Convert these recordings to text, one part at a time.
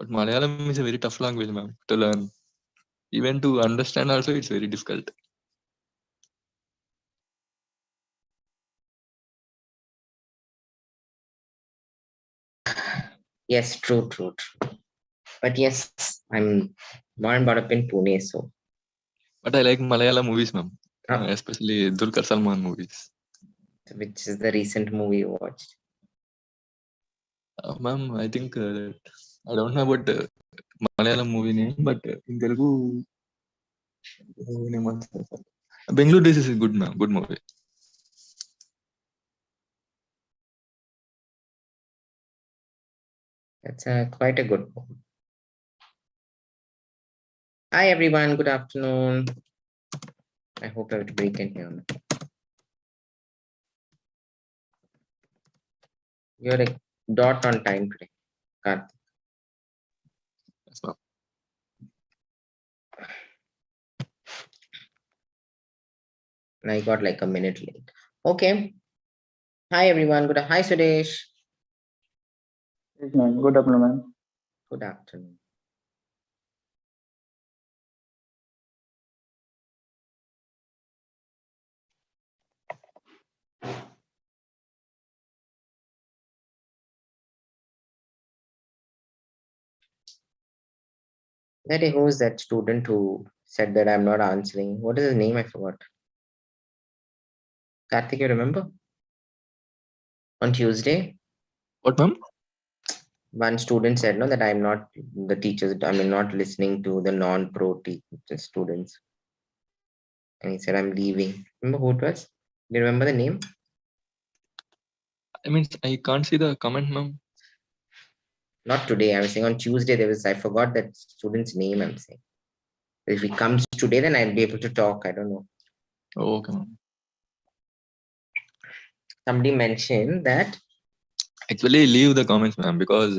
But Malayalam is a very tough language, ma'am, to learn. Even to understand also, it's very difficult. Yes, true. But yes, I'm born and brought up in Pune, so. But I like Malayalam movies, ma'am. Especially Dulquer Salman movies. Which is the recent movie you watched? Ma'am, I think I don't know about Malayalam movie name, but in Telugu, name was Bengaluru Days is a good, ma'am, good movie. That's quite a good movie. Hi everyone, good afternoon. I hope everybody can hear me. You're a dot on time today, Karthik. Yes, ma'am. And I got like a minute late. Okay. Hi everyone. Hi Sudesh. Yes, ma'am. Good afternoon, ma'am. Good afternoon. Who is that student who said that I'm not answering? What is his name? I forgot. Karthik, you remember? On Tuesday? What, ma'am? One student said no that I'm not the teachers. I'm not listening to the non-pro students. And he said I'm leaving. Remember who it was? Do you remember the name? I mean, I can't see the comment, ma'am. Not today. I was saying on Tuesday there was. I forgot that student's name. I'm saying. If he comes today, then I'll be able to talk. I don't know. Oh, okay, ma'am. Somebody mentioned that. Actually, leave the comments, ma'am, because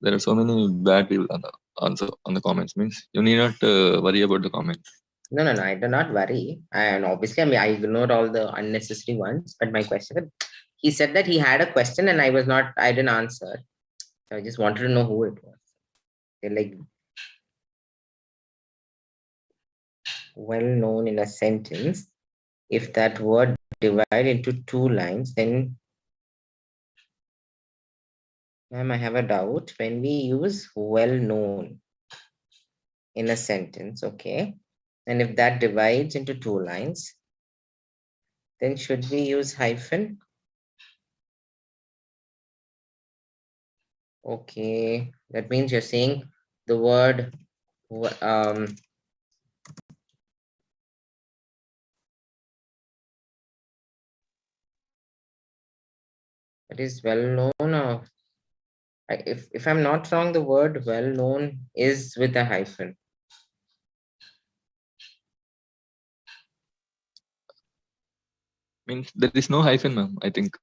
there are so many bad people on the comments. Means you need not worry about the comments. No, I do not worry. And obviously, I ignored all the unnecessary ones. But my question, he said that he had a question and I didn't answer. So I just wanted to know who it was. They're like well known in a sentence. If that word divided into two lines, then ma'am, I have a doubt. When we use well known in a sentence, okay, and if that divides into two lines, then should we use hyphen? Okay, that means you're saying the word that is well known, or if I'm not wrong, the word well known is with a hyphen. Means there is no hyphen, ma'am, I think.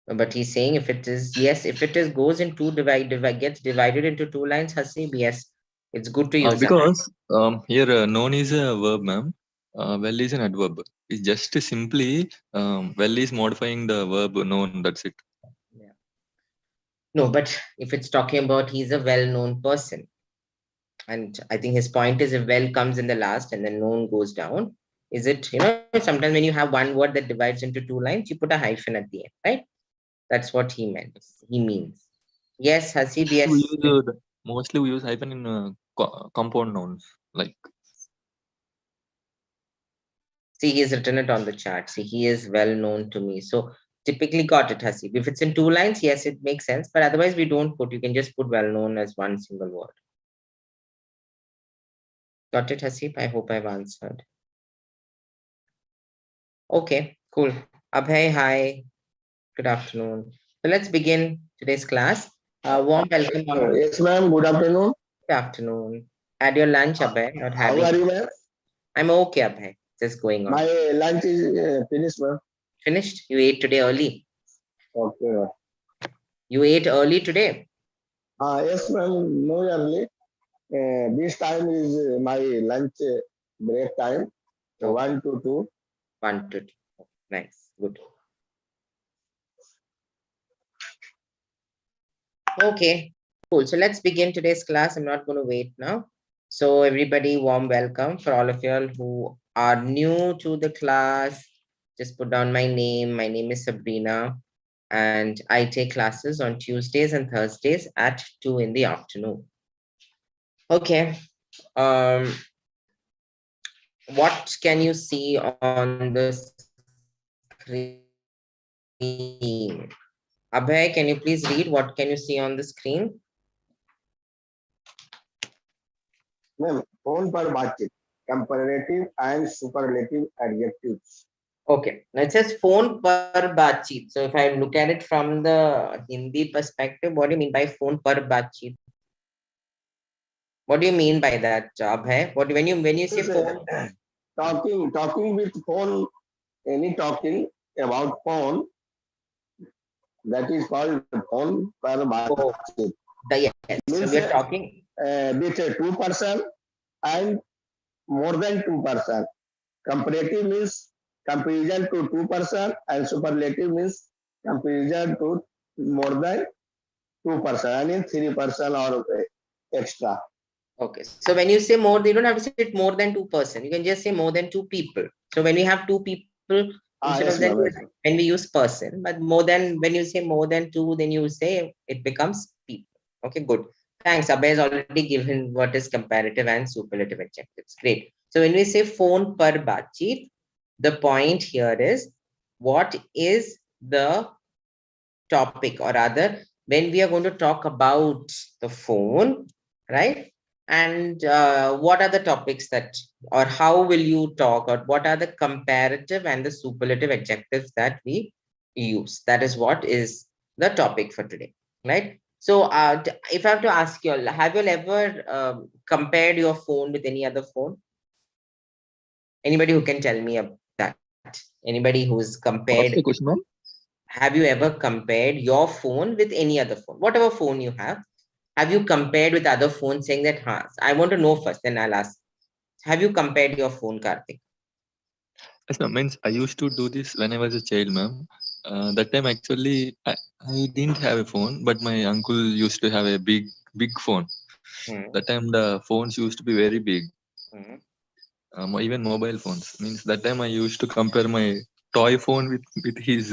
But he's saying if it is, yes, if it is goes in two gets divided into two lines, Hasib, yes, it's good to use because here known is a verb, ma'am. Well is an adverb. It's just simply well is modifying the verb known. That's it. Yeah. No, but if it's talking about he's a well-known person, and I think his point is if well comes in the last and then known goes down, is it, sometimes when you have one word that divides into two lines, you put a hyphen at the end, right? That's what he means. Yes, Hasib, yes. Mostly we use hyphen in compound nouns. Like. See, he's written it on the chart. See, he is well known to me. So typically got it, Hasib. If it's in two lines, yes, it makes sense. But otherwise, we don't put. You can just put well known as one single word. Got it, Hasib? I hope I've answered. Okay, cool. Abhay, hi. Good afternoon. So let's begin today's class. Warm welcome. Yes, ma'am. Good afternoon. Good afternoon. Had your lunch, Abhay? Not How are you, ma'am? I'm okay, Abhay. Just going on. My lunch is finished, ma'am. Finished? You ate today early? Okay. You ate early today? Yes, ma'am. No early. This time is my lunch break time. So Okay. 1 to 2. 1 to 2. Nice. Good. Okay, cool. So let's begin today's class. I'm not going to wait now. So everybody, warm welcome for all of y'all who are new to the class. Just put down my name. My name is Sabrina, and I take classes on Tuesdays and Thursdays at 2 in the afternoon. Okay. What can you see on the screen? Abhay, can you please read? What can you see on the screen? Ma'am, phone पर बातचीत, comparative and superlative adjectives. Okay, now it says phone par baatcheet. So if I look at it from the Hindi perspective, what do you mean by phone par baatcheet? What do you mean by that, Abhay? What when you say phone? Talking with phone, any talking about phone, that is called phone पर Oh, बातचीत. yes. So Means we are talking. with a two person and more than two person. Comparative means comparison to two person and superlative means comparison to more than two person. I mean three person or extra. Okay, so when you say more, you don't have to say it more than 2%. You can just say more than 2 people. So when we have 2 people, instead Yes, of that, ma'am. when we use person, but more than when you say more than 2, then you say it becomes people. Okay, good. Thanks. Abhay has already given what is comparative and superlative adjectives. Great. So when we say phone par baatcheet, the point here is what is the topic, or rather, when we are going to talk about the phone, right? And what are the topics that, or how will you talk, or what are the comparative and the superlative adjectives that we use? That is what is the topic for today, right? So if I have to ask you all, have you all ever compared your phone with any other phone? Anybody who can tell me that? Anybody who's What's compared? the question, ma'am? Have you ever compared your phone with any other phone? Whatever phone you have you compared with other phones, saying that, huh, I want to know first, then I'll ask. Have you compared your phone, Karthik? Yes, ma'am. Means I used to do this when I was a child, ma'am. That time actually I didn't have a phone, but my uncle used to have a big phone. Hmm. That time the phones used to be very big. Hmm. Even mobile phones. Means that time I used to compare my toy phone with his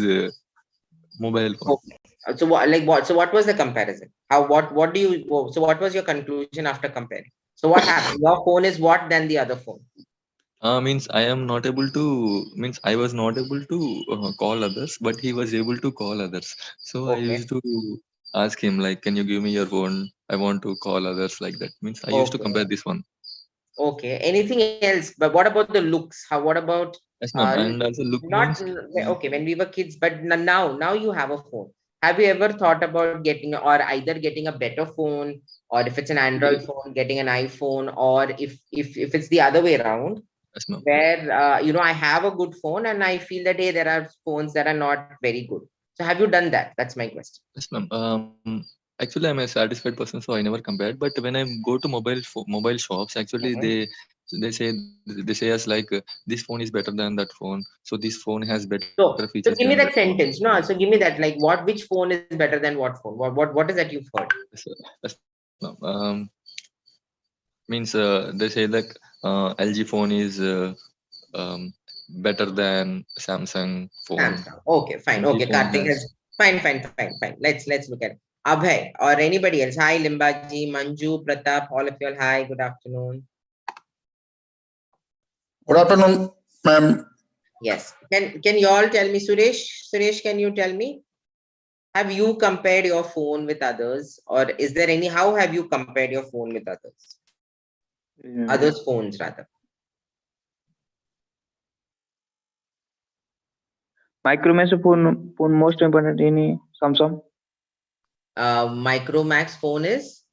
mobile phone. Okay. So what, like what? So what was the comparison? How? What do you? So what was your conclusion after comparing? So what happened? Your phone is what than the other phone? Means I am not able to. Means I was not able to call others, but he was able to call others. So I Okay. used to ask him like, "Can you give me your phone? I want to call others like that." Means I used to compare Okay. this one. Okay. Anything else? But what about the looks? How? What about Yes, ma'am. And also look not means okay when we were kids, but now you have a phone. Have you ever thought about getting, or either getting a better phone, or if it's an Android phone, getting an iPhone, or if it's the other way around, yes, ma'am. where I have a good phone and I feel that, hey, there are phones that are not very good. So have you done that? That's my question. Yes, ma'am. Actually, I'm a satisfied person, so I never compared. But when I go to mobile shops, actually Mhm. they say us like this phone is better than that phone. So this phone has better features So than give that me that phone. sentence. No, so give me that, like, which phone is better than what phone? What is that you've heard? Yes, ma'am. Means they say like LG phone is um, better than Samsung phone. Samsung. Okay, fine. LG Okay, phone Karthik has. has fine. Let's look at it. Abhay or anybody else. Hi, Limbaji, Manju, Pratap, all of you all. Hi, good afternoon. Good afternoon, ma'am. Yes. Can you all tell me, Suresh? Suresh, can you tell me? Have you compared your phone with others, or is there any? How have you compared your phone with others? Others' phones, rather. Micromax phone most important in Samsung. Micromax phone is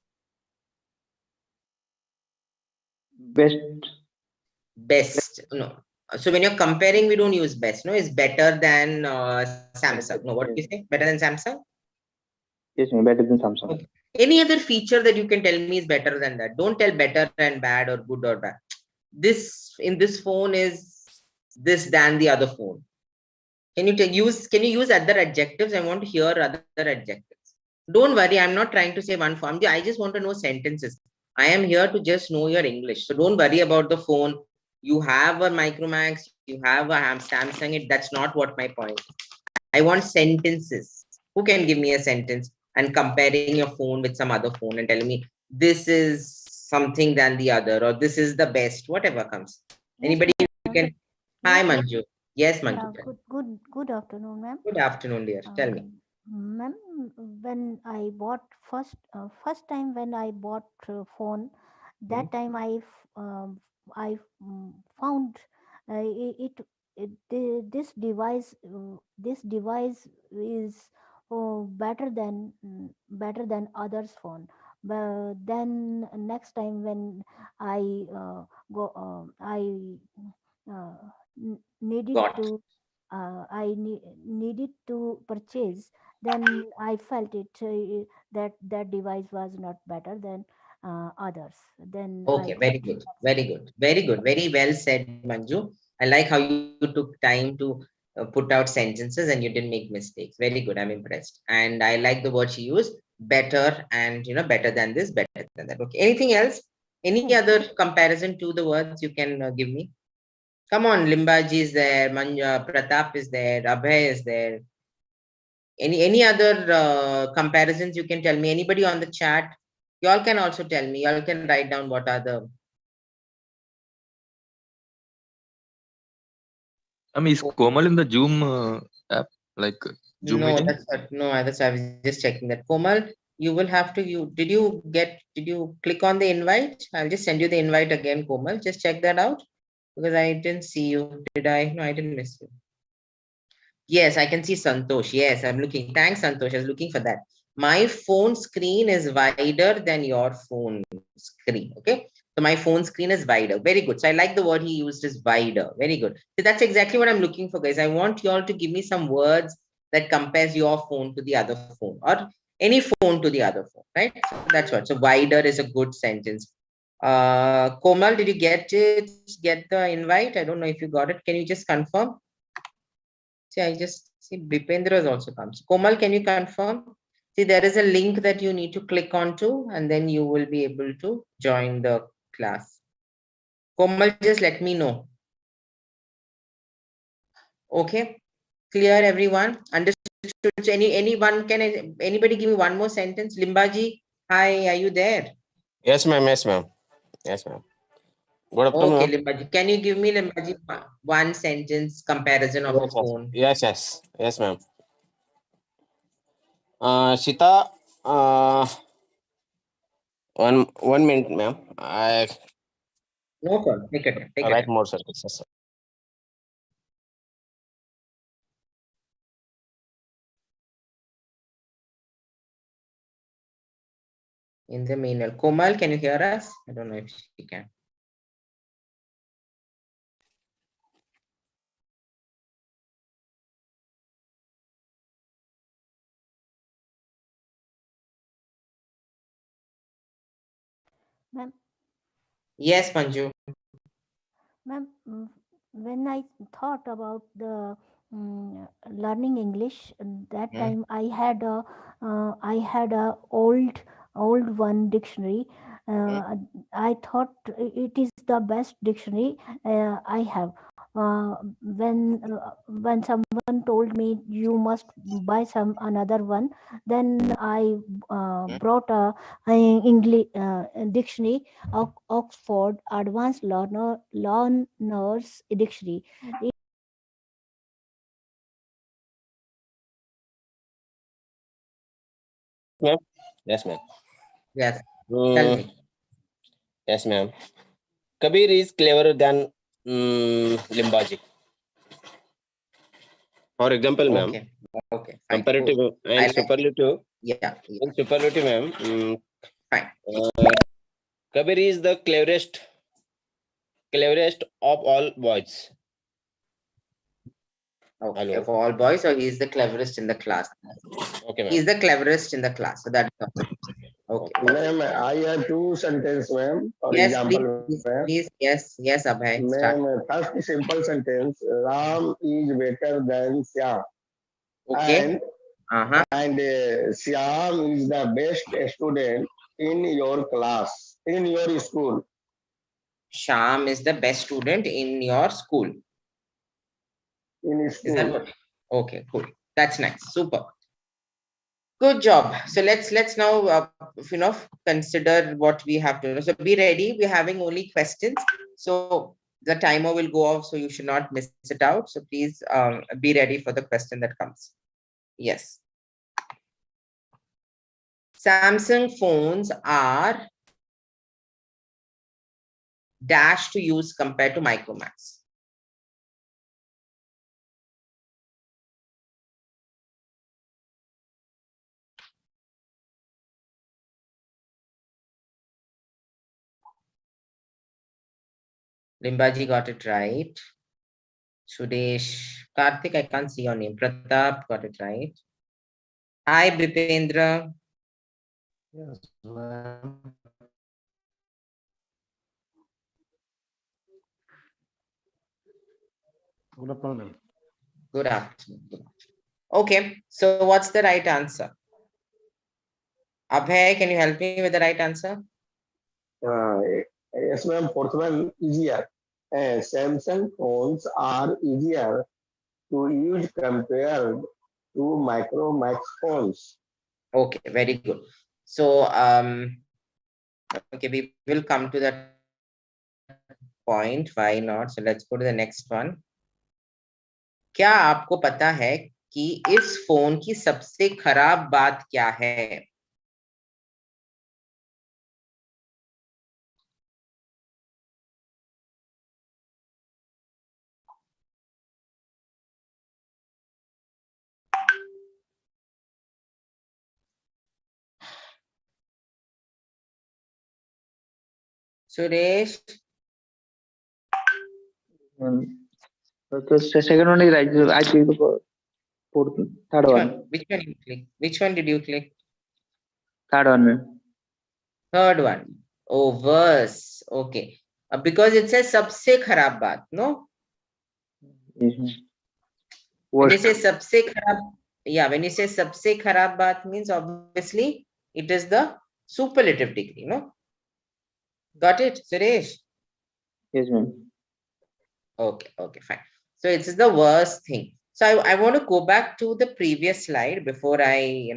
Best. No. So when you're comparing, we don't use best. No, it's better than Samsung. No, what do you say? Better than Samsung? Yes, ma'am, better than Samsung. Okay. Any other feature that you can tell me is better than that? Don't tell better and bad or good or bad. This in this phone is this than the other phone. Can you use other adjectives? I want to hear other adjectives. Don't worry, I'm not trying to say one form. I just want to know sentences. I am here to just know your English. So don't worry about the phone. You have a Micromax, you have a Samsung. That's not what my point is. I want sentences. Who can give me a sentence and comparing your phone with some other phone and telling me this is something than the other or this is the best, whatever comes. Anybody you can. Hi, Yes, Manju. Yes, Manju. yeah, good afternoon, ma'am. Good afternoon, dear. Tell me. Ma'am, when I bought first time when I bought phone, that time I found this device is better than others phone. But then next time when I I needed Got. to needed to purchase, then I felt that device was not better than others. Then Okay, very good, very good, very good, very well said, Manju. I like how you took time to put out sentences and you didn't make mistakes. Very good, I'm impressed. And I like the word she used, better and better than this, better than that. Okay, anything else? Any other comparison to the words you can give me? Come on, Limbaji is there, Manja, Pratap is there, Abhay is there. Any other comparisons you can tell me? Anybody on the chat? Y'all can also tell me. Y'all can write down what are the. Is Komal in the Zoom app, like Zoom No, meeting? that's what, no, I was just checking that. Komal, you will have to, did you click on the invite? I'll just send you the invite again, Komal. Just check that out because I didn't see you. Did I? No, I didn't miss you. Yes, I can see Santosh. Yes, I'm looking. Thanks, Santosh. I was looking for that. My phone screen is wider than your phone screen. Okay. So my phone screen is wider. Very good. So I like the word he used is wider. Very good. So that's exactly what I'm looking for, guys. I want you all to give me some words that compares your phone to the other phone or any phone to the other phone, right? So that's what. So wider is a good sentence. Komal, did you get it? Get the invite? I don't know if you got it. Can you just confirm? See, I just see Bipendra has also come. So, Komal, can you confirm? See, there is a link that you need to click onto, and then you will be able to join the class. Komal, just let me know. Okay, clear, everyone? Understood? So anyone can anybody give me one more sentence? Limbaji, hi, are you there? Yes, ma'am. Yes, ma'am. Yes, ma'am. Good afternoon. Okay, Limbaji, can you give me Limbaji one sentence comparison of a phone? Yes, yes, yes, ma'am. Sita, one minute, ma'am. I No problem. Take it. Take write it. more sentences. In the meanwhile, Komal, can you hear us? I don't know if she can. ma'am. Yes, Manju. Ma'am, when I thought about the learning English, that time I had a old one dictionary. I thought it is the best dictionary I have. When someone told me you must buy another one, then I brought a English dictionary, Oxford Advanced Learners Dictionary. Ma'am. Yes, ma'am. Yes. Tell me. Yes, ma'am. Kabir is cleverer than Limbaji. For example, ma'am. Okay. Okay. Fine. Comparative Good. and Like superlative. yeah. In superlative, ma'am. Fine. Kabir is the cleverest of all boys. Okay. Hello. For all boys, or he's the cleverest in the class. Okay, ma'am. He's the cleverest in the class. So that's okay. Ma'am, I have two sentences, ma'am. For Yes, example, ma'am. please. Yes, Abhay. Start. Ma'am, first simple sentence. Ram is better than Shyam. Okay. And And Shyam is the best student in your class, in your school. Sham is the best student in your school. In Is that school. what? Okay, cool. That's nice. Super. Good job. So let's now consider what we have to know. So be ready. We're having only questions. So the timer will go off, so you should not miss it out. So please be ready for the question that comes. Yes. Samsung phones are dash to use compared to Micromax. Limbaji got it right. Sudesh, Karthik, I can't see your name. Pratap got it right. Hi, Bipendra. Yes, ma'am. Good afternoon. Good afternoon. Okay, so what's the right answer? Abhay, can you help me with the right answer? Yes, ma'am. Fourth one easier. Samsung phones are easier to use compared to Micromax phones. Okay, very good. So, okay, we will come to that point. Why not? So let's go to the next one. क्या आपको पता है कि इस phone की सबसे खराब बात क्या है? Suresh? So second one is right. I click the fourth, third one. Which one you click? Which one did you click? Third one, ma'am. Third one. Oh, verse. Okay. Because it says सबसे खराब बात, no? Yes, ma'am. When you Worst. say सबसे खराब, yeah, when you say सबसे खराब बात means obviously it is the superlative degree, no? Got it, Suresh? Yes, ma'am. Okay, okay, fine. So it's the worst thing. So I want to go back to the previous slide before I,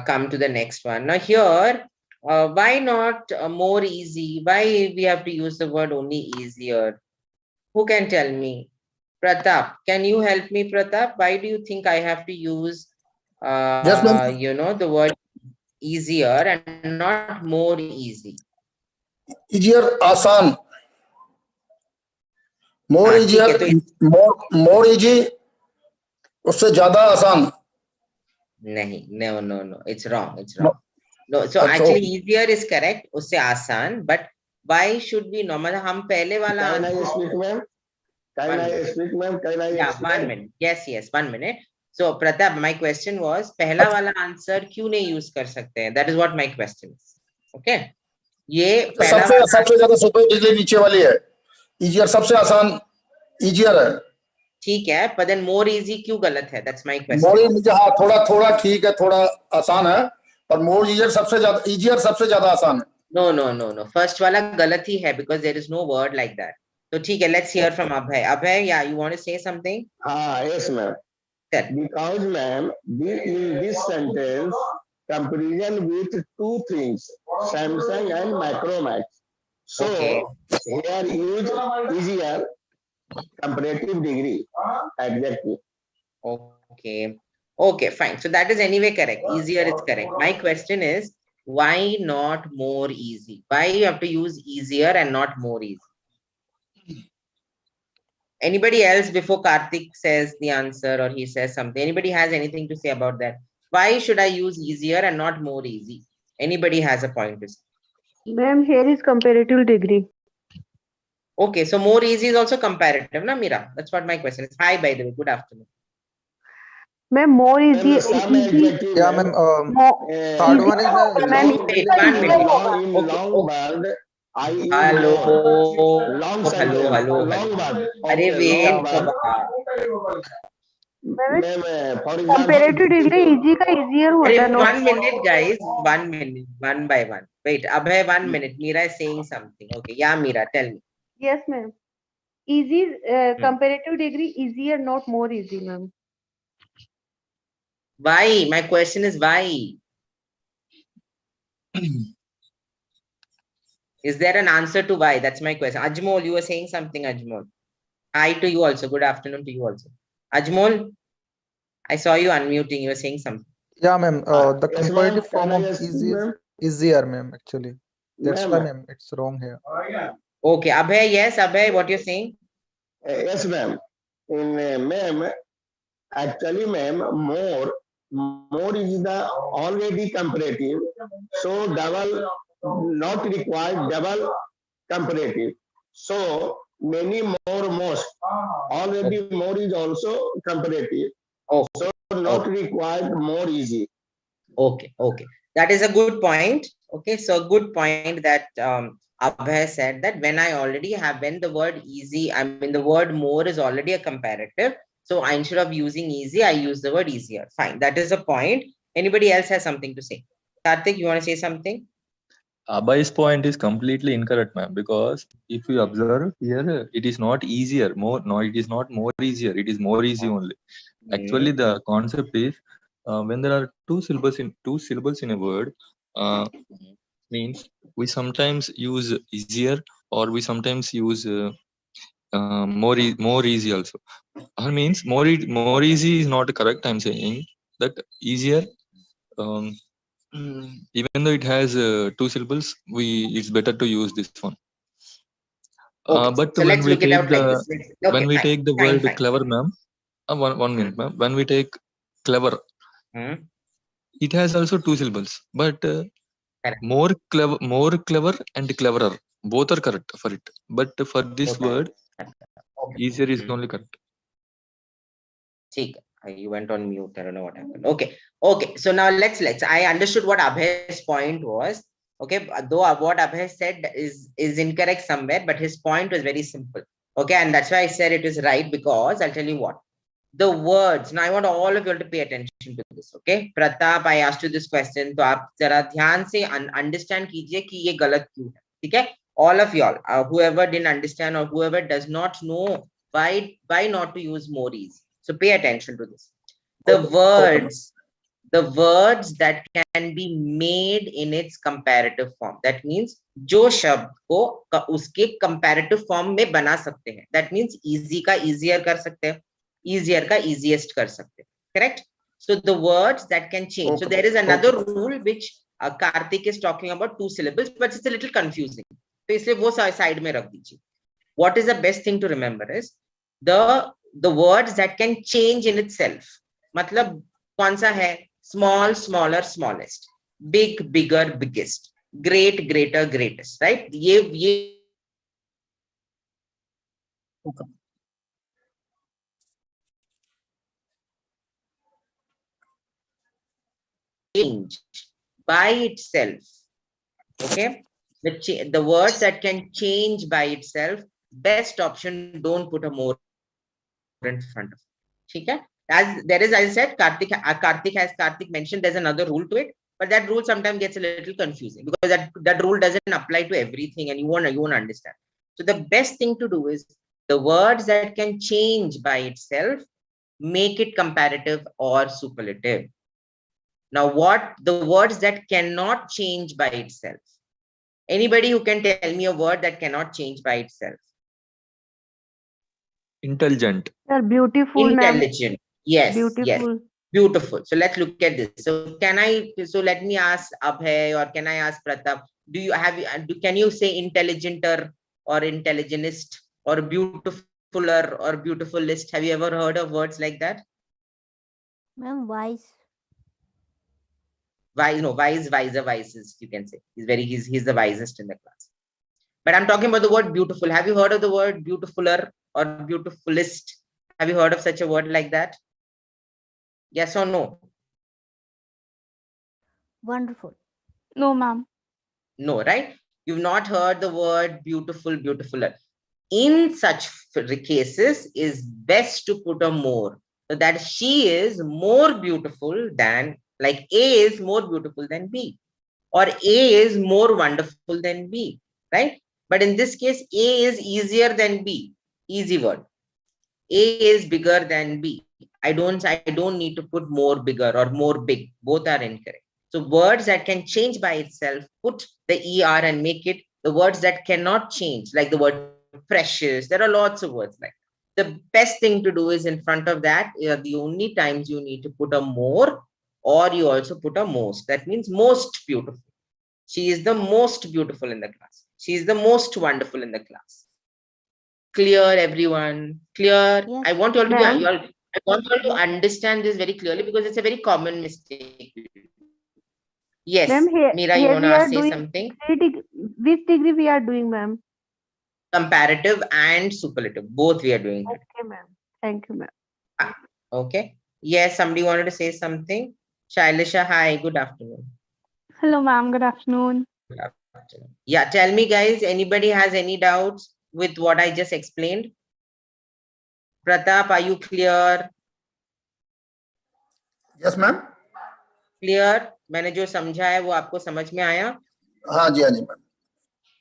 come to the next one. Now here, why not more easy? Why we have to use the word only easier? Who can tell me? Pratap, can you help me, Pratap? Why do you think I have to use, Yes, ma'am. the word easier and not more easy? Easier, आसान. More हाँ, easier, ठीक है, तो more easy. उससे ज्यादा आसान. नहीं, no, it's wrong. It's wrong. No, so That's actually okay. easier is correct, उससे आसान, but why should we know? मतलब हम पहले वाला Can I speak, ma'am? Can I speak, ma'am? Can I Yeah, explain? 1 minute. Yes, 1 minute. So Pratap, my question was पहला वाला answer क्यों नहीं यूज कर सकते हैं? That is what my question is. Okay? ये पहला सबसे वाला सबसे ज्यादा सुपर डिग्री नीचे वाली है. Easier सबसे आसान easier है. ठीक है, but then more easy क्यों गलत है? That's my question. More easy, हाँ थोड़ा ठीक है, थोड़ा आसान है, पर more easier सबसे ज्यादा आसान है. No. First वाला गलत ही है because there is no word like that. So ठीक है, let's hear from Abhay. Abhay, yeah, you want to say something? Yes, ma'am. Because, ma'am, in this sentence, comparison with two things, Samsung and Micromax. So, Okay. here use easier comparative degree. Exactly. Okay, fine. So that is anyway correct. Easier is correct. My question is, why not more easy? Why you have to use easier and not more easy? Anybody else before Karthik says the answer or he says something? Anybody has anything to say about that? Why should I use easier and not more easy? Anybody has a point to say? Ma'am, here is comparative degree. Okay, so more easy is also comparative, na Mira? That's what my question is. Hi, by the way, good afternoon. Ma'am, more easy. Yeah, ma'am. Third one is long word. Hello. Long sentence. Hello. Long word. Arey, wait. Ma'am for comparative degree easy का easier होता है not 1 minute, guys. 1 minute, one by one. Wait, Abhay, 1 minute. Meera is saying something. Okay, yeah, Meera, tell me. Yes ma'am easy comparative degree easier not more easy ma'am Why? My question is why? Is there an answer to why? That's my question. Ajmol, you were saying something, Ajmol. Hi to you also. Good afternoon to you also. Ajmol, I saw you unmuting. You were saying something. Yeah, ma'am. The yes, comparative ma'am. form Can I of ask easy you, is ma'am? easier, ma'am. Actually, that's why, Ma'am. ma'am, it's wrong here. Okay, Abhay, yes, Abhay, what you're saying? Yes, ma'am. In ma'am, actually, ma'am, more is the already comparative. So double not required double comparative. So many more most already more is also comparative. Oh, So not required more easy. okay, okay. That is a good point. Okay, so good point that Abhay said that when I already have, when the word easy, I mean the word more is already a comparative. So instead of using easy, I use the word easier. Fine, that is a point. Anybody else has something to say? Karthik, you want to say something? Abhay's point is completely incorrect, ma'am, because if you observe here, it is not easier. It is not more easier. It is more easy only. Actually, the concept is when there are two syllables in a word, means we sometimes use easier or we sometimes use more easy also. Or means more easy is not correct. I'm saying that easier. Even though it has two syllables, it's better to use this one. Okay, But so when let's we look it take out like this. Okay, when we fine, take the fine, word fine. clever, ma'am, one minute, ma'am. When we take clever, it has also two syllables, but more clever and cleverer, both are correct for it. But for this word, easier is only correct. You went on mute. I don't know what happened. Okay. So now let's. I understood what Abhay's point was. Okay, though what Abhay said is incorrect somewhere, but his point was very simple. Okay, and that's why I said it is right, because I'll tell you what. The words. Now I want all of you to pay attention to this. Okay, Pratap, I asked you this question. So आप जरा ध्यान से understand कीजिए कि ये गलत क्यों है. ठीक है? All of y'all, whoever didn't understand or whoever does not know why not to use more easy. So pay attention to this. The words that can be made in its comparative form. That means जो शब्द को उसके comparative form में बना सकते हैं. That means easy का easier कर सकते हैं. Easier का easiest कर सकते हैं. Correct? So the words that can change. So there is another rule which Karthik is talking about, 2 syllables, but it's a little confusing. तो इसलिए वो side में रख दीजिए. What is the best thing to remember is the words that can change in itself. मतलब कौन सा है? Small, smaller, smallest. Big, bigger, biggest. Great, greater, greatest. Right? ये change by itself. Okay, the words that can change by itself, best option, don't put a more in front of it. Okay, as there is, I said, Karthik mentioned, there's another rule to it, but that rule sometimes gets a little confusing because that rule doesn't apply to everything, and you won't understand. So the best thing to do is the words that can change by itself, make it comparative or superlative. Now, what the words that cannot change by itself? Anybody who can tell me a word that cannot change by itself? Intelligent. Beautiful. Intelligent. Yes. Beautiful. Yes. Beautiful. So let's look at this. So let me ask Abhay or can I ask Pratap? Can you say intelligenter or intelligentist or beautifuler or beautifulist? Have you ever heard of words like that? Ma'am, wise. Wisest, you can say. He's the wisest in the class. But I'm talking about the word beautiful. Have you heard of the word beautifuler or beautifulist? Have you heard of such a word like that? Yes or no? Wonderful. No, ma'am. No, right? You've not heard the word beautiful, beautifuler. In such cases, is best to put a more. So that she is more beautiful than, like A is more beautiful than B, or A is more wonderful than B, right? But in this case, A is easier than B. Easy word. A is bigger than B. I don't need to put more bigger or more big. Both are incorrect. So words that can change by itself, put the ER and make it the words that cannot change, like the word precious. There are lots of words like that. The best thing to do is in front of that, the only times you need to put a more, or you also put a most. That means most beautiful. She is the most beautiful in the class. She is the most wonderful in the class. Clear, everyone? Clear? Yes. I want you all to Ma'am. I want you all to understand this very clearly because it's a very common mistake. Yes, Ma'am, Meera, you here want to we are say doing something? which degree we are doing, ma'am? Comparative and superlative, both we are doing it. Okay, ma'am. Thank you, ma'am. Okay. Yes, somebody wanted to say something. Shailisha, hi, good afternoon. Hello, ma'am. Good afternoon. Good afternoon. Yeah, tell me, guys, anybody has any doubts with what I just explained? Pratap, are you clear? Yes, ma'am. Clear? मैंने जो समझा है वो आपको समझ में आया? हाँ जी मैम.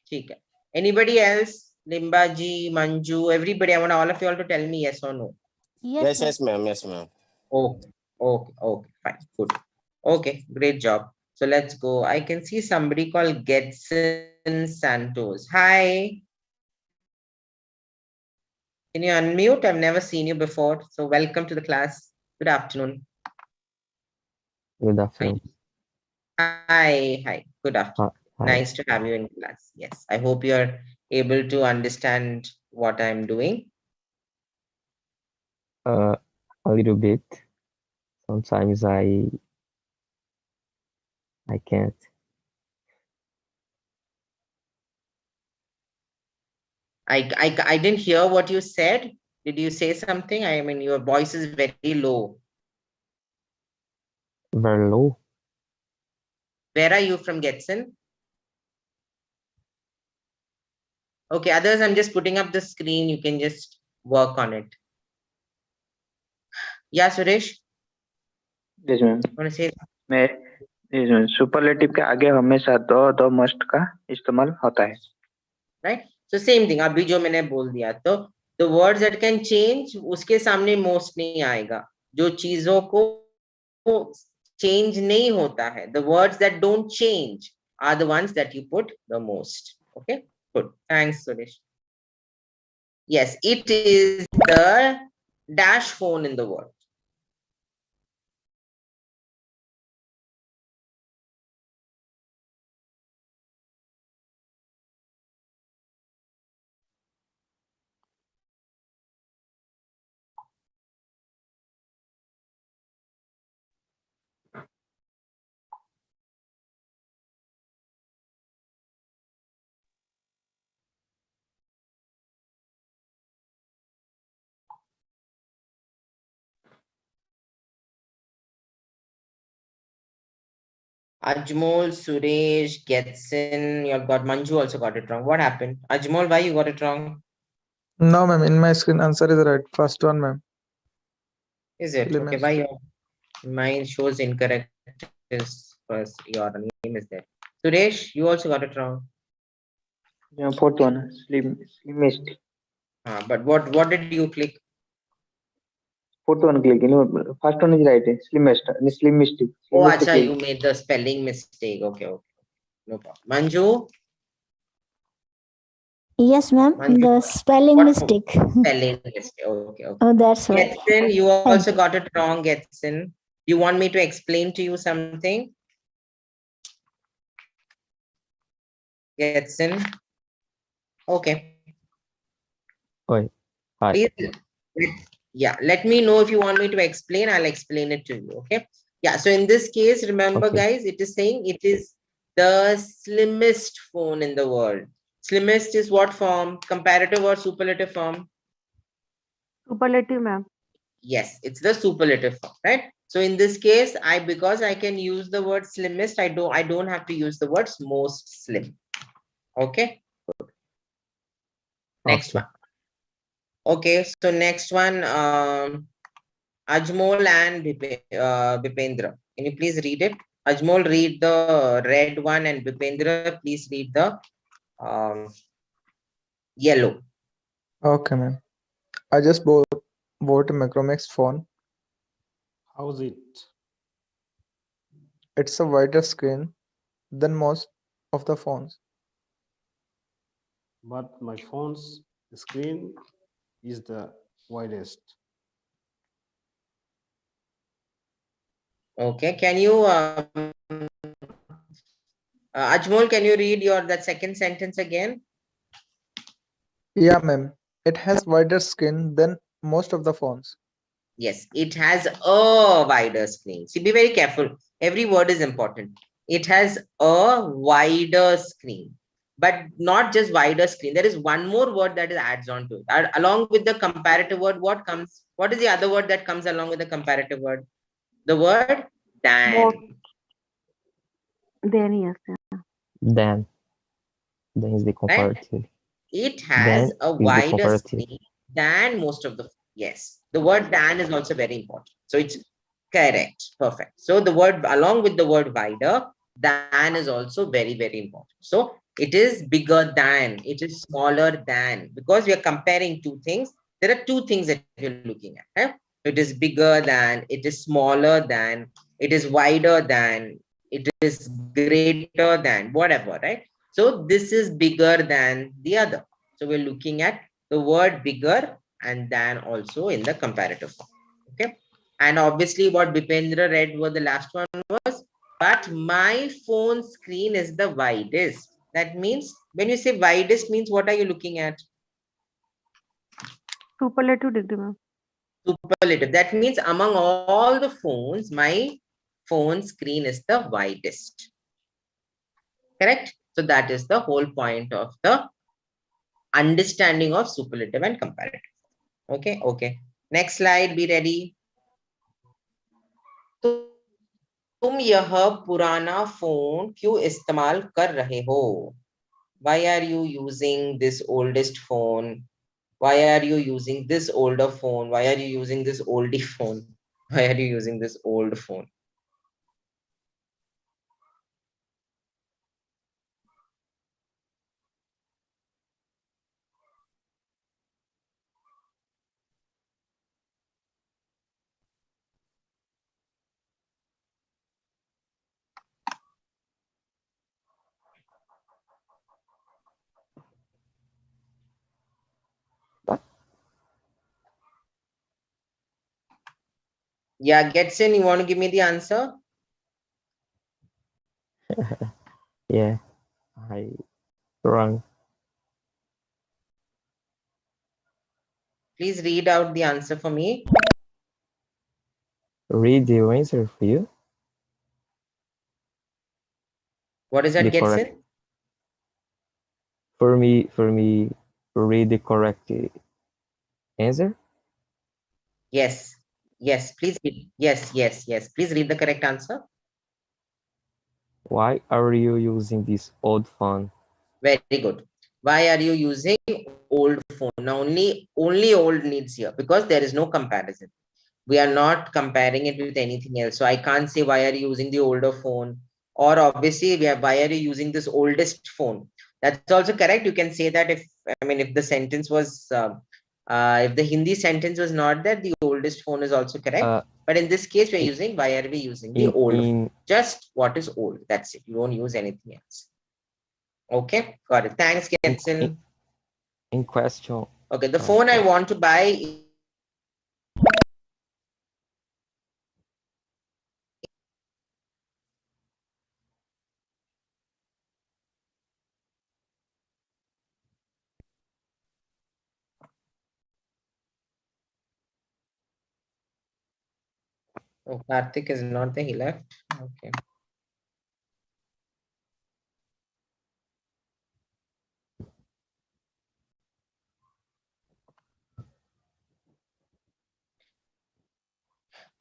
ठीक है. Anybody else? Limba ji, Manju, everybody, I want all of you all to tell me yes or no. Yes, yes, ma'am. Yes, ma'am. Okay, fine, good. Okay, great job. So let's go. I can see somebody called Getson Santos. Hi. Can you unmute? I've never seen you before. So welcome to the class. Good afternoon. Good afternoon. Hi. Good afternoon. Hi. Nice to have you in class. Yes, I hope you're able to understand what I'm doing. A little bit. Sometimes I can't. I didn't hear what you said. Did you say something? I mean, your voice is very low. Very low. Where are you from, Getson? Okay, others, I'm just putting up the screen. You can just work on it. Yeah, Suresh? Yes, ma'am. Want to say? मैं superlative के आगे हमेशा the must का इस्तेमाल होता है. Right? So same thing. अभी जो मैंने बोल दिया तो the words that can change उसके सामने most नहीं आएगा. जो चीजों को change नहीं होता है. The words that don't change are the ones that you put the most. Okay? Good. Thanks, Suresh. Yes, it is the dash phone in the word. Ajmol, Suresh, Getson, you got Manju also got it wrong. What happened? Ajmol, why you got it wrong? No, ma'am. In my screen, answer is right. First one, ma'am. Is it? Okay, why your mine shows incorrect is first your name is there. Suresh, you also got it wrong. Yeah, fourth one, slimmest. But what did you click? Fourth one click. First one is right. Slimmest. Slimmest. Oh, acha, you made the spelling mistake. Okay. No problem. Manju? Yes, ma'am. Manju, The spelling mistake. Spelling mistake. Okay. Oh, that's right. Getson, you also got it wrong, Getson. You want me to explain to you something? Getson? Okay. Oi. Hi. Please, yeah, let me know if you want me to explain. I'll explain it to you. Okay. Yeah. So in this case, remember, guys, it is saying it is the slimmest phone in the world. Slimmest is what form? Comparative or superlative form? Superlative, ma'am. Yes, it's the superlative form, right? So in this case, because I can use the word slimmest, I don't have to use the words most slim. Okay. Good. Next one. Okay, so next one, Ajmol and Bipendra. Can you please read it? Ajmol, read the red one, and Bipendra, please read the yellow. Okay, ma'am. I just bought a Micromax phone. How's it? It's a wider screen than most of the phones. But my phone's screen is the widest. Okay, can you Ajmol, can you read that second sentence again? Yeah, ma'am. It has wider screen than most of the phones. Yes, it has a wider screen. See, be very careful. Every word is important. It has a wider screen, but not just wider screen. There is one more word that is adds on to it. Along with the comparative word, what comes? What is the other word that comes along with the comparative word? The word More than. than, yes. Then is the comparative. It has Then a is the wider comparative. screen than most of the, yes. The word than is also very important. So it's correct. Perfect. So the word, along with the word wider, than is also very, very important. So it is bigger than, it is smaller than, because we are comparing two things. There are two things that you're looking at. Right? It is bigger than, it is smaller than, it is wider than, it is greater than, whatever, right? So this is bigger than the other. So we're looking at the word bigger and than also in the comparative form. Okay. And obviously what Bipendra read was the last one was, but my phone screen is the widest. That means when you say widest means what are you looking at? Superlative degree, ma'am. Superlative. That means among all the phones, my phone screen is the widest. Correct? So that is the whole point of the understanding of superlative and comparative. Okay, okay. Next slide, be ready. तुम यह पुराना phone क्यों इस्तेमाल कर रहे हो? Why are you using this oldest phone? Why are you using this older phone? Why are you using this oldie phone? Why are you using this old phone? Yeah, Getson, you want to give me the answer? Yeah, I wrong. Please read out the answer for me. Read the answer for you. What is that, Getson? For me, read the correct answer. Yes, yes, please read. Yes, yes, yes. Please read the correct answer. Why are you using this old phone? Very good. Why are you using old phone? Now only old needs here because there is no comparison. We are not comparing it with anything else. So I can't say why are you using the older phone, or obviously why are you using this oldest phone? That's also correct. You can say that if the sentence was if the Hindi sentence was not there, the oldest phone is also correct. But in this case, we're using why are we using the old phone? Just what is old. That's it. You won't use anything else. Okay, got it. Thanks, Kenson. In question. Okay, the phone I want to buy. Oh, Karthik is not there. He left. Okay.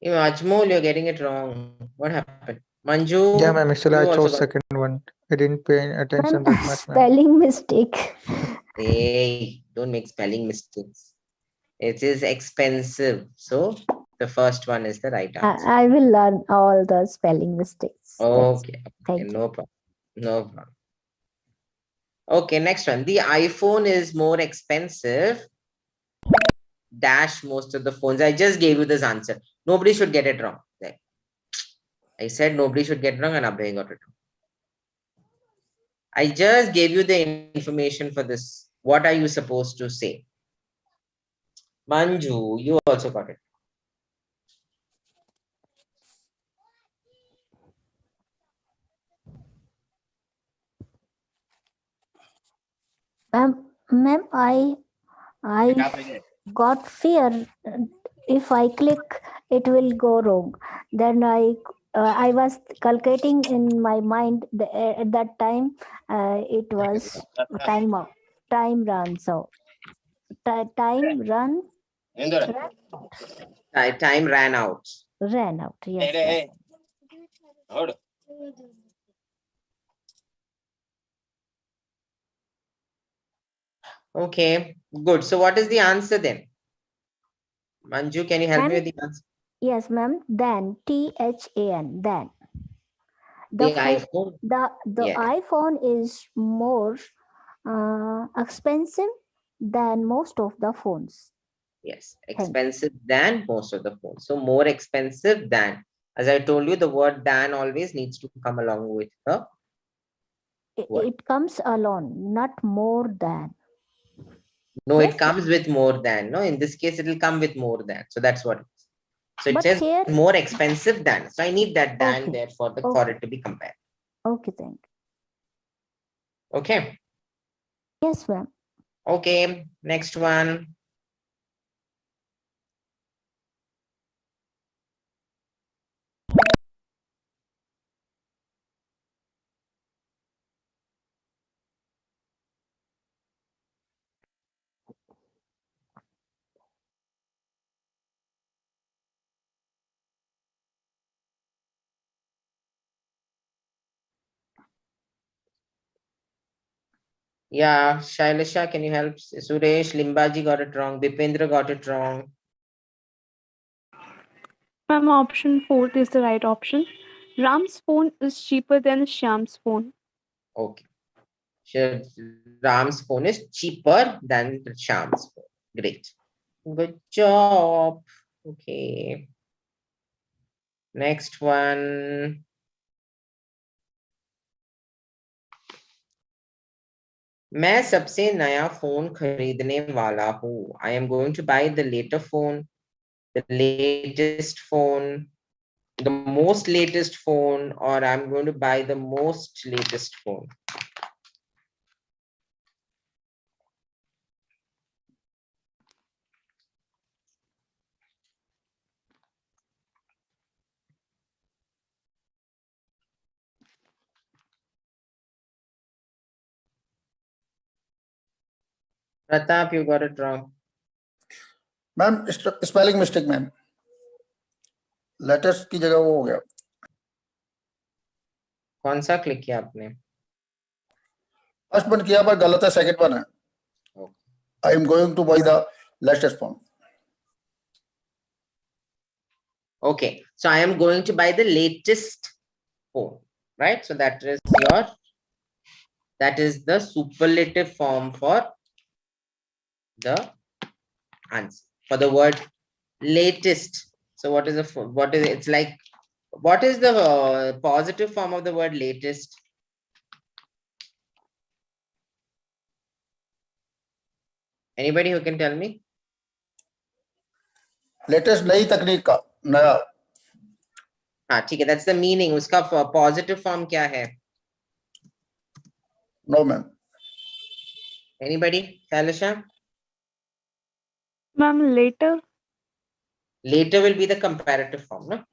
Ajmol, you're getting it wrong. What happened? Manju? Yeah, ma'am. Actually, I you also chose got- second one. I didn't pay attention Ma'am, that much, ma'am. spelling mistake. Hey, don't make spelling mistakes. It is expensive. So the first one is the right answer. I will learn all the spelling mistakes. Okay, Thank you. no problem. No problem. Okay, next one. The iPhone is more expensive. Dash most of the phones. I just gave you this answer. Nobody should get it wrong. There. I said nobody should get it wrong, and Abhay got it wrong. I just gave you the information for this. What are you supposed to say? Manju, you also got it. Ma'am, I got fear. If I click, it will go wrong. Then I was calculating in my mind at that time. It was time up, time run. So time run Time ran out. ran out. Yes. Okay, good. So what is the answer then? Manju, can you help me with the answer? Yes, ma'am. Then THAN. Then The phone- iPhone. the Yeah. iPhone is more expensive than most of the phones. Yes, expensive than most of the phones. So more expensive than. As I told you, the word than always needs to come along with the word. It comes alone, not more than. No, Yes. it comes with more than. No, in this case, it will come with more than. So that's what it is. So it But says here- more expensive than. So I need that than Okay. there for Okay. it to be compared. Okay, thank you. Okay. Yes, ma'am. Okay. Next one. Yeah, Shailasha, can you help? Suresh, Limbaji got it wrong. Dipendra got it wrong. Ma'am, option 4 is the right option. Ram's phone is cheaper than Shyam's phone. Okay. Sure. Ram's phone is cheaper than Shyam's phone. Great. Good job. Okay. Next one. मैं सबसे नया phone खरीदने वाला हूँ. I am going to buy the later phone, the latest phone, the most latest phone, or I'm going to buy the most latest phone. Pratap, you got it wrong. Ma'am spelling mistake ma'am, latest की जगह वो हो गया. कौन सा click किया आपने? First one किया पर गलत है, सेकंड वन है. I am going to buy the latest phone. Okay, so I am going to buy the latest phone, right? So that is the superlative form for the answer for the word latest. So what is it's like, what is the positive form of the word latest? Anybody who can tell me? Latest नई तकनीक का, नया. हाँ ठीक है, that's the meaning. उसका positive form क्या है? No ma'am. Anybody? Shailasha? Ma'am, later. Later will be the comparative form, no?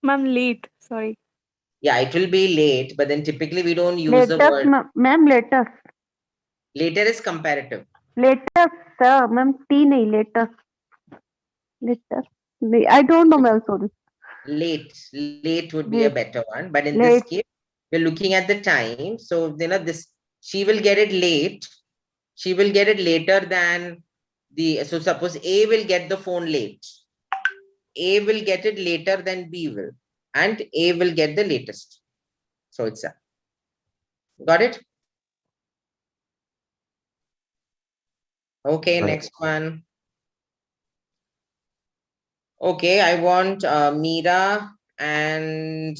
Ma'am, late. Sorry. Yeah, it will be late, but then typically we don't use the word. Ma'am, latest. Later is comparative. Latest, sir. Ma'am, T nahi, latest. Latest. I don't know, ma'am, sorry. Late would be a better one, but in Late. this case, we're looking at the time. So, you know, she will get it late. She will get it later than So suppose A will get the phone late. A will get it later than B will, and A will get the latest. So it's a. Got it? Okay, Right. next one. Okay, I want Meera and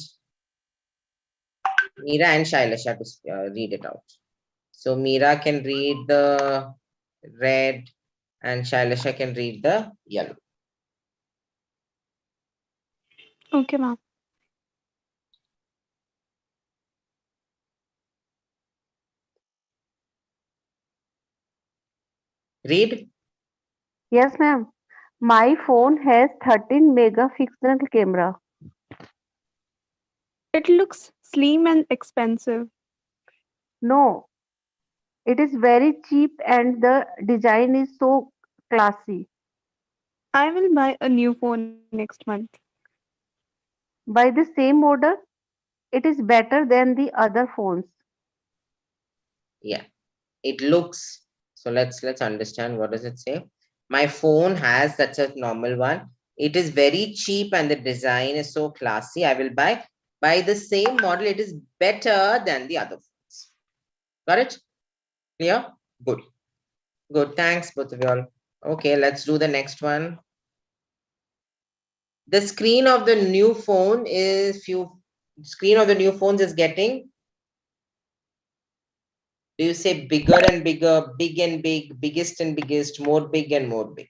Shailasha to read it out. So Meera can read the red and Shailasha can read the yellow. Okay, ma'am. Read. Yes, ma'am. My phone has 13 megapixel camera. It looks slim and expensive. No, it is very cheap and the design is so classy. I will buy a new phone next month. By the same model, it is better than the other phones. Yeah, it looks. So let's understand what does it say. My phone has such a normal one. It is very cheap and the design is so classy. I will buy the same model. It is better than the other phones. Got it? Clear? Good. Good. Thanks, both of you all. Okay, let's do the next one. The screen of the new phone is getting, do you say bigger and bigger, big and big, biggest and biggest, more big and more big?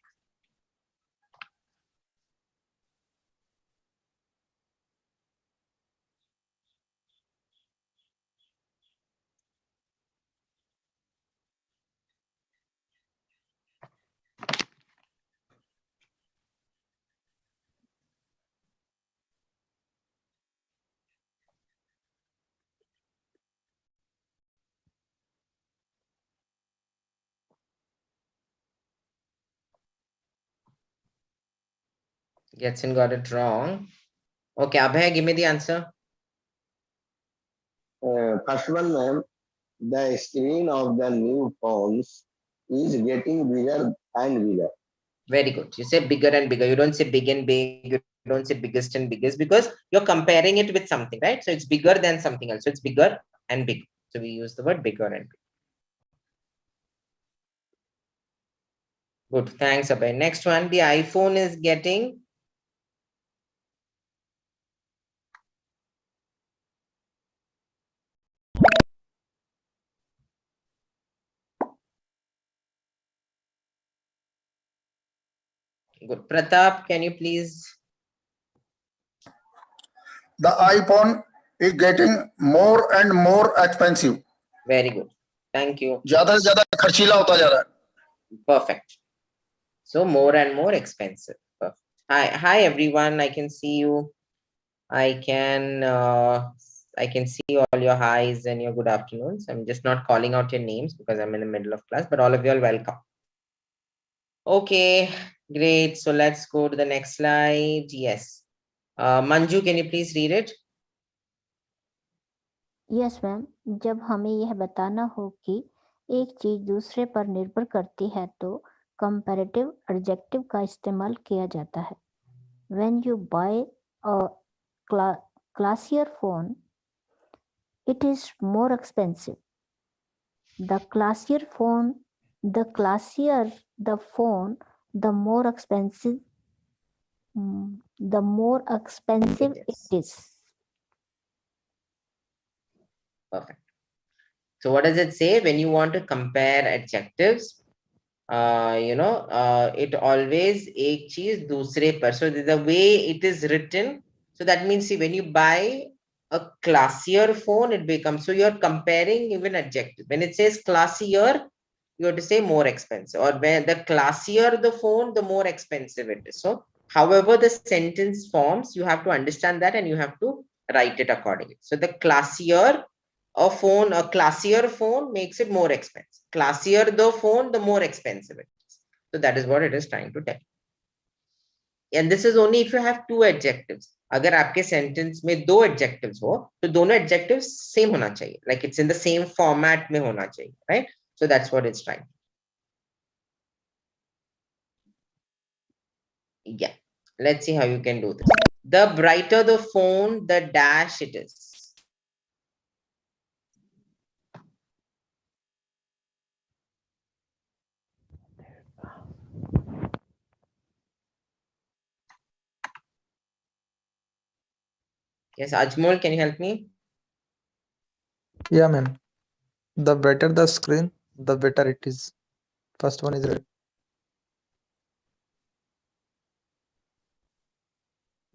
Getson got it wrong. Okay, Abhay, give me the answer. First one, ma'am, the screen of the new phones is getting bigger and bigger. Very good. You say bigger and bigger. You don't say big and big. You don't say biggest and biggest because you're comparing it with something, right? So it's bigger than something else. So it's bigger and big. So we use the word bigger and big. Good. Thanks, Abhay. Next one, the iPhone is getting. Good. Pratap, can you please? The iPhone is getting more and more expensive. Very good. Thank you. ज़्यादा से ज़्यादा खर्चीला होता जा रहा है. Perfect. So more and more expensive. Perfect. Hi everyone. I can see you. I can see all your highs and your good afternoons. I'm just not calling out your names because I'm in the middle of class, but all of you are welcome. Okay, great. So let's go to the next slide. Yes. Manju, can you please read it? Yes ma'am, जब हमें यह बताना हो कि एक चीज दूसरे पर निर्भर करती है तो कंपैरेटिव एडजेक्टिव का इस्तेमाल किया जाता है. When you buy a classier phone, it is more expensive. The classier the phone, the more expensive it is. Perfect. So what does it say? When you want to compare adjectives, it always ek cheez dusre par. So the way it is written, so that means, see, when you buy a classier phone, it becomes, so you're comparing even adjective. When it says classier, you have to say more expensive, or when the classier the phone, the more expensive it is. So however the sentence forms, you have to understand that and you have to write it accordingly. So the classier a classier phone makes it more expensive. Classier the phone, the more expensive it is. So that is what it is trying to tell. And this is only if you have two adjectives. अगर आपके sentence में दो adjectives हो, तो दोनों adjectives same होना चाहिए. Like it's in the same format में होना चाहिए, right? So that's what it's trying. Yeah, let's see how you can do this. The brighter the phone, the dash it is. Yes, Ajmol, can you help me? Yeah, ma'am. The brighter the screen, the better it is. First one is right.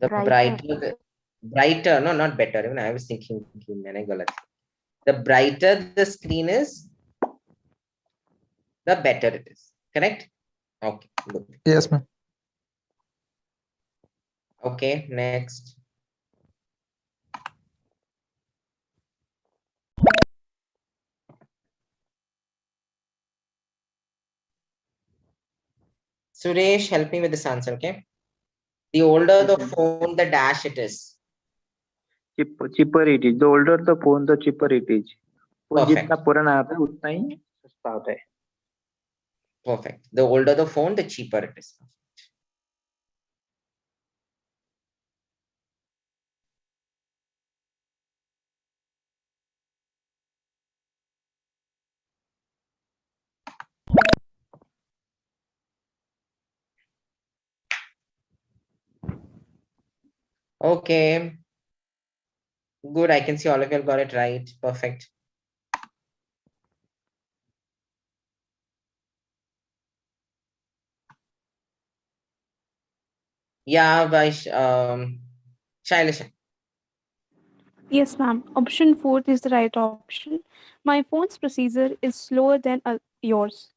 The Brighter. brighter, no, not better. Even I was thinking, the brighter the screen is, the better it is. Correct? Okay, good. Yes, ma'am. Okay, next. Suresh, help me with this answer, okay? The older the phone, the dash it is. cheaper it is. The older the phone, the cheaper it is. Phone Perfect. जितना पुराना आता है उतना ही सस्ता होता है. Perfect. The older the phone, the cheaper it is. Okay. Good. I can see all of you got it right. Perfect. Yeah, Vaish, Shailesh. Yes, ma'am. Option 4 is the right option. My phone's processor is slower than yours.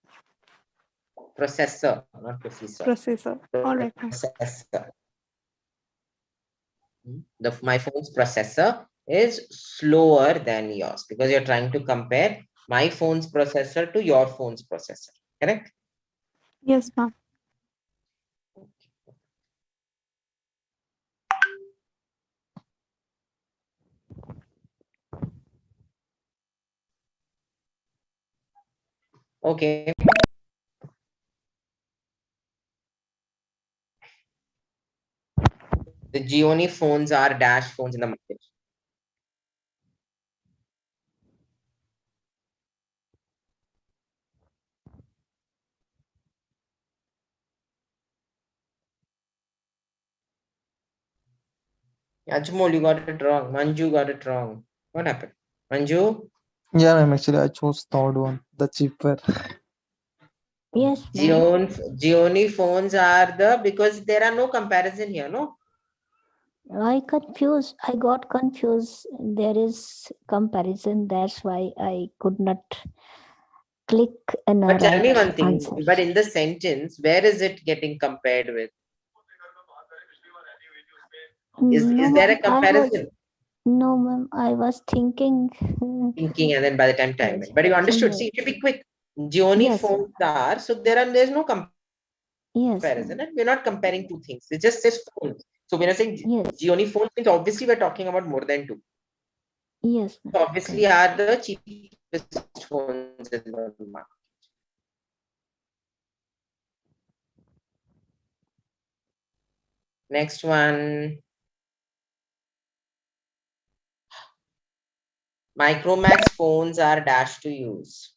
Processor, not processor. Processor. All right, ma'am. Processor. My phone's processor is slower than yours because you're trying to compare my phone's processor to your phone's processor. Correct? Yes, ma'am. Okay. The Gioni phones are dash phones in the market. Ajmol, you got it wrong. Manju got it wrong. What happened? Manju? Yeah, ma'am. Actually, I chose third one, the cheaper. Yes, ma'am. Gioni phones are because there are no comparison here, no? I got confused. There is comparison. That's why I could not click in a But tell me right one thing, answer. but in the sentence, where is it getting compared with? Is No, there a ma'am, comparison? no, ma'am. I was thinking. Thinking, and then by the time Yes, went. But you understood. yes. See, it should be quick. Gioni Yes, sir. phones are, so there's no Yes, comparison, and we're not comparing two things. It just says phones. So when I saying yes, Gioni phones means obviously we're talking about more than two. yes, So obviously are the cheapest phones in the market. Next one. Micromax phones are dash to use.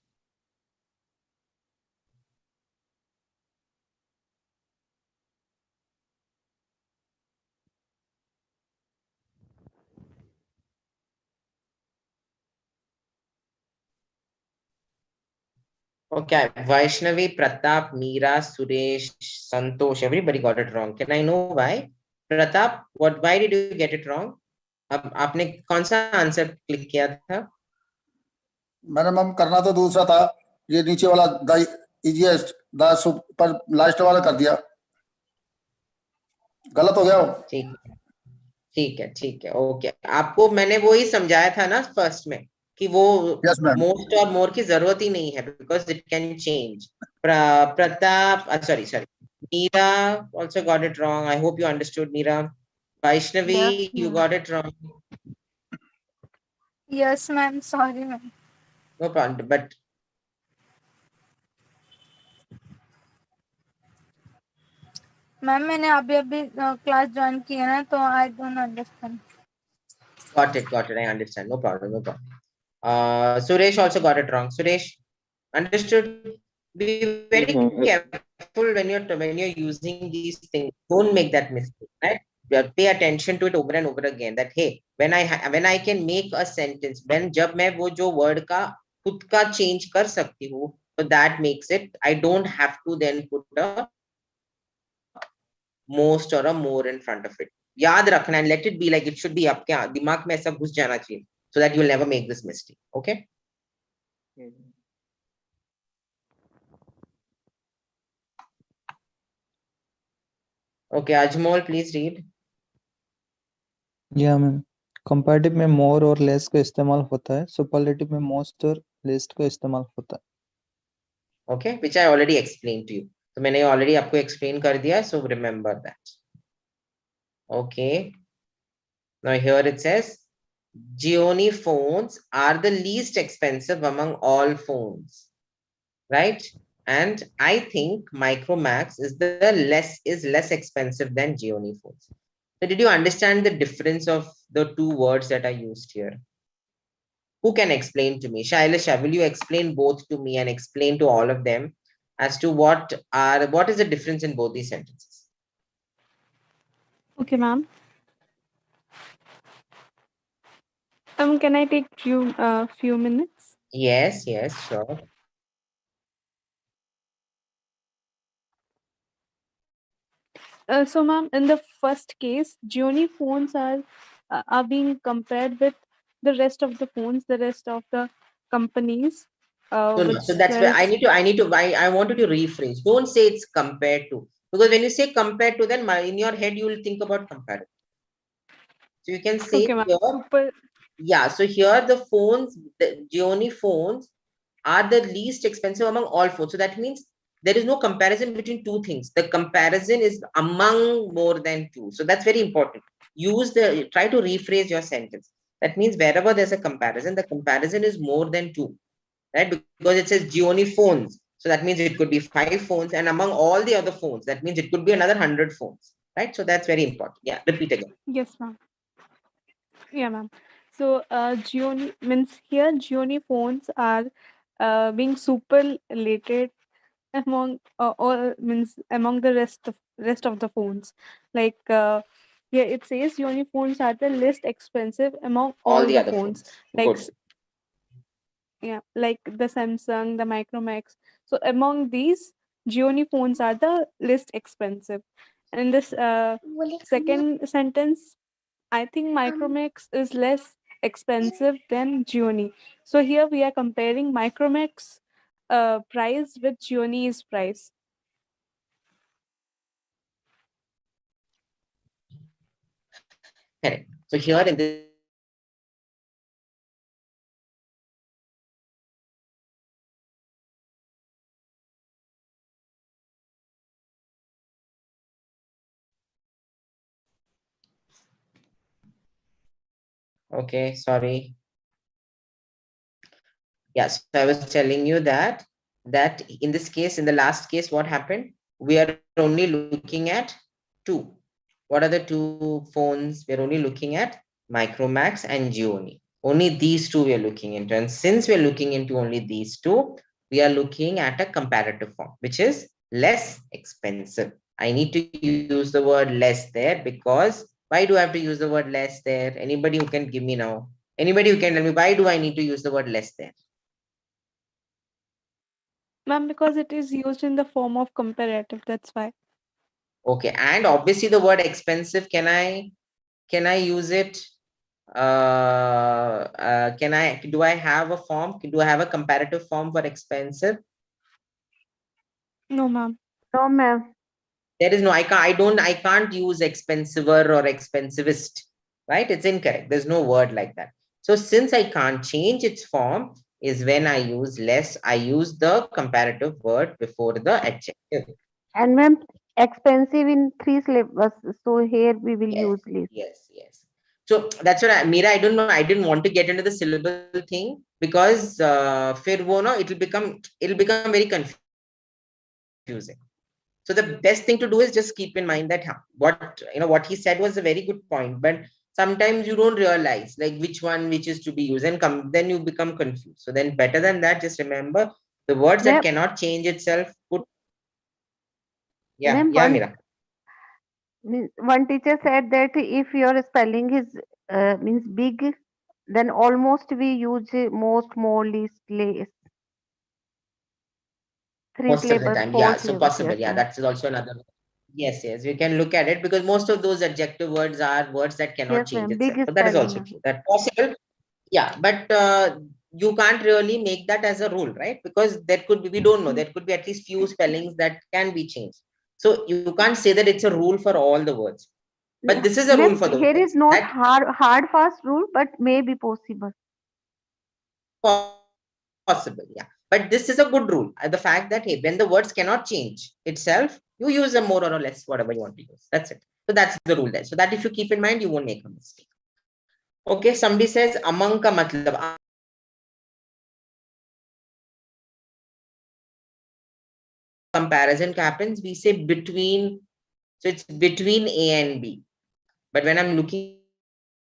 Okay, Vaishnavi, Pratap, Meera, Suresh, Santosh, everybody got it wrong. Can I know why? Pratap, why did you get it wrong? अब आपने कौन सा answer click किया था? मैंने ma'am करना तो दूसरा था, ये नीचे वाला the easiest the super last वाला कर दिया, गलत हो गया वो. ठीक है ओके. आपको मैंने वो ही समझाया था ना फर्स्ट में कि वो मोस्ट और मोर की जरूरत ही नहीं है because it can change. Pratap, sorry Meera also got it wrong. I hope you understood, Meera. Vaishnavi, Yes, you ma'am. got it wrong. Yes, ma'am. Sorry, ma'am. No problem. But ma'am मैंने अभी class join किया ना, तो I don't understand. Got it. I understand. No problem. Suresh also got it wrong. Suresh, understood? Be very careful when you're using these things. Don't make that mistake, right? Pay attention to it over and over again. That hey, when I can make a sentence, when जब मैं वो जो word का खुद का change कर सकती हूँ, so that makes it. I don't have to then put a most or a more in front of it. याद रखना and let it be like it should be आपके दिमाग में ऐसा घुस जाना चाहिए, so that you'll never make this mistake. Okay. Okay, Ajmol, please read. या मैम कंपैरेटिव में मोर और लेस का इस्तेमाल होता है, सुपरलेटिव में मोस्ट और लेस्ट का इस्तेमाल होता है. Okay, which I already explained to you. So मैंने already आपको explain कर दिया, so remember that. Okay. Now here it says, Gionee phones are the least expensive among all phones, right? And I think Micromax is less expensive than Gionee phones. So did you understand the difference of the two words that are used here? Who can explain to me? Shailasha, will you explain both to me and explain to all of them as to what is the difference in both these sentences? Okay, ma'am. Can I take few minutes? Yes, sure. So, ma'am, in the first case, Gionee phones are being compared with the rest of the phones, the rest of the companies. So that's where I want you to rephrase. Don't say it's compared to, because when you say compared to, then in your head you will think about comparison. So you can say okay, yeah. So here the phones, the Gionee phones are the least expensive among all phones. So that means there is no comparison between two things. The comparison is among more than two. So that's very important. Try to rephrase your sentence. That means wherever there's a comparison, the comparison is more than two, right? Because it says Gionee phones. So that means it could be 5 phones, and among all the other phones, that means it could be another 100 phones, right? So that's very important. Yeah, repeat again. Yes, ma'am. Yeah, ma'am. So, Gionee means here Gionee phones are being superlated among all means among the rest of the phones. Like here it says Gionee phones are the least expensive among all the other phones. Good. Like the Samsung, the Micromax. So among these, Gionee phones are the least expensive. And this second sentence, I think Micromax is less expensive than Gionee. So here we are comparing Micromax price with Gionee's price. Correct. So here in this okay, sorry. Yes, I was telling you that in this case, in the last case, what happened? We are only looking at two. What are the two phones? We're only looking at Micromax and Gionee. Only these two we are looking into. And since we're looking into only these two, we are looking at a comparative form, which is less expensive. I need to use the word less there because why do I have to use the word less there? Anybody who can give me now? Anybody who can tell me why do I need to use the word less there? Ma'am, because it is used in the form of comparative, that's why. Okay, and obviously the word expensive, can I use it? Do I have a form? Do I have a comparative form for expensive? No, ma'am. No, ma'am. There is no, I can't use expensiver or expensivist, right? It's incorrect. There's no word like that. So since I can't change its form, is when I use less, I use the comparative word before the adjective. And ma'am, expensive in 3 syllables. So here we will use less. Yes. So that's what Meera, I don't know. I didn't want to get into the syllable thing because it'll become very confusing. So So the best thing to do is just keep in mind that what he said was a very good point, but sometimes you don't realize like which is to be used, and then you become confused. So then better than that, just remember the words that cannot change itself. Mira. One teacher said that if your spelling is means big, then almost we use most, more, least, less. Three Most of the syllables, time, four yeah. So syllables. possible, Yes, yeah. ma'am. That's also another. Yes, we can look at it because most of those adjective words are words that cannot Yes, change ma'am. Big itself. So that is spelling, also ma'am. true. That possible, yeah. But you can't really make that as a rule, right? Because there could be, we don't know, there could be at least few spellings that can be changed. So you can't say that it's a rule for all the words. But this is a rule for those Here words. is not That hard fast rule, but may be possible. possible, yeah. But this is a good rule. The fact that hey, when the words cannot change itself, you use a more or less whatever you want to use. That's it. So that's the rule there. So that if you keep in mind, you won't make a mistake. Okay, somebody says among ka matlab. Comparison happens, we say between, so it's between A and B. But when I'm looking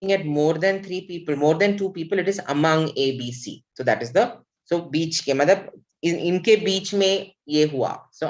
at more than 3 people, more than 2 people, it is among A, B, C. So that is the, so beach ke matlab in inke beach mein ye hua. So